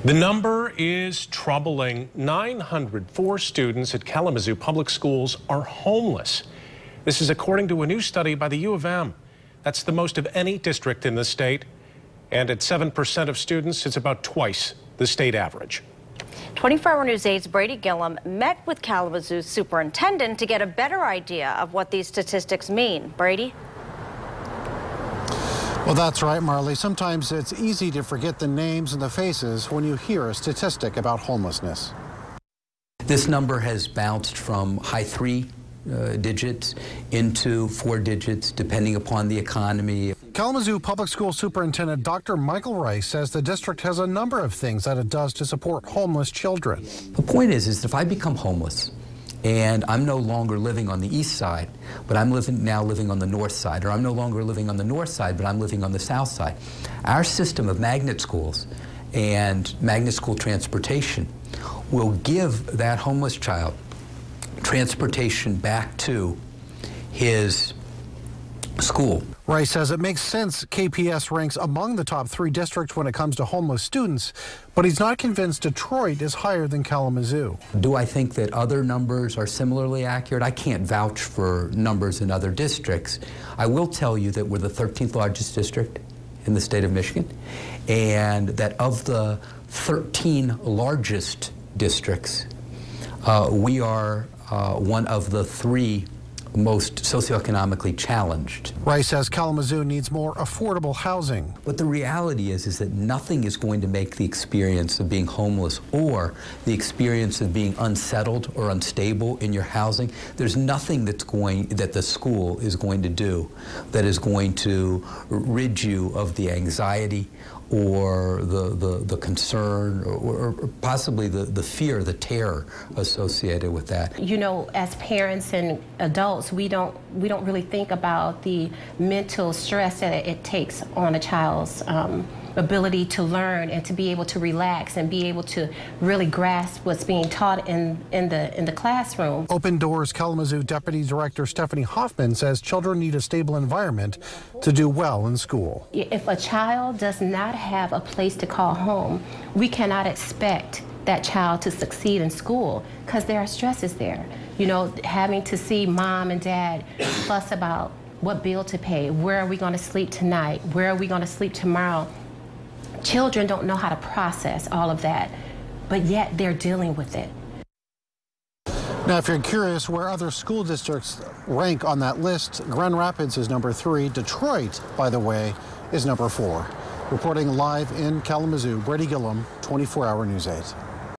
The number is troubling. 904 students at Kalamazoo Public Schools are homeless. This is according to a new study by the U of M. That's the most of any district in the state. And at 7% of students, it's about twice the state average. 24-Hour News 8's Brady Gillum met with Kalamazoo's superintendent to get a better idea of what these statistics mean. Brady? Well, that's right, Marley. Sometimes it's easy to forget the names and the faces when you hear a statistic about homelessness. This number has bounced from high 3 digits into 4 digits, depending upon the economy. Kalamazoo Public School Superintendent Dr. Michael Rice says the district has a number of things that it does to support homeless children. The point is if I become homeless and I'm no longer living on the east side, but I'm now living on the north side, or I'm no longer living on the north side, but I'm living on the south side, our system of magnet schools and magnet school transportation will give that homeless child transportation back to his school. Rice says it makes sense KPS ranks among the top 3 districts when it comes to homeless students, but he's not convinced Detroit is higher than Kalamazoo. Do I think that other numbers are similarly accurate? I can't vouch for numbers in other districts. I will tell you that we're the 13th largest district in the state of Michigan, and that of the 13 largest districts, we are one of the 3 most socioeconomically challenged. Rice says Kalamazoo needs more affordable housing. But the reality is that nothing is going to make the experience of being homeless or the experience of being unsettled or unstable in your housing. There's nothing that the school is going to do that is going to rid you of the anxiety or the concern or possibly the fear, the terror associated with that. You know, as parents and adults, we don't really think about the mental stress that it takes on a child's ability to learn and to be able to relax and be able to really grasp what's being taught in the classroom. Open Doors Kalamazoo Deputy Director Stephanie Hoffman says children need a stable environment to do well in school. If a child does not have a place to call home, we cannot expect that child to succeed in school because there are stresses there. You know, having to see mom and dad fuss about what bill to pay, where are we going to sleep tonight, where are we going to sleep tomorrow. Children don't know how to process all of that, but yet they're dealing with it. Now, if you're curious where other school districts rank on that list, Grand Rapids is number 3. Detroit, by the way, is number 4. Reporting live in Kalamazoo, Brady Gillum, 24-Hour News 8.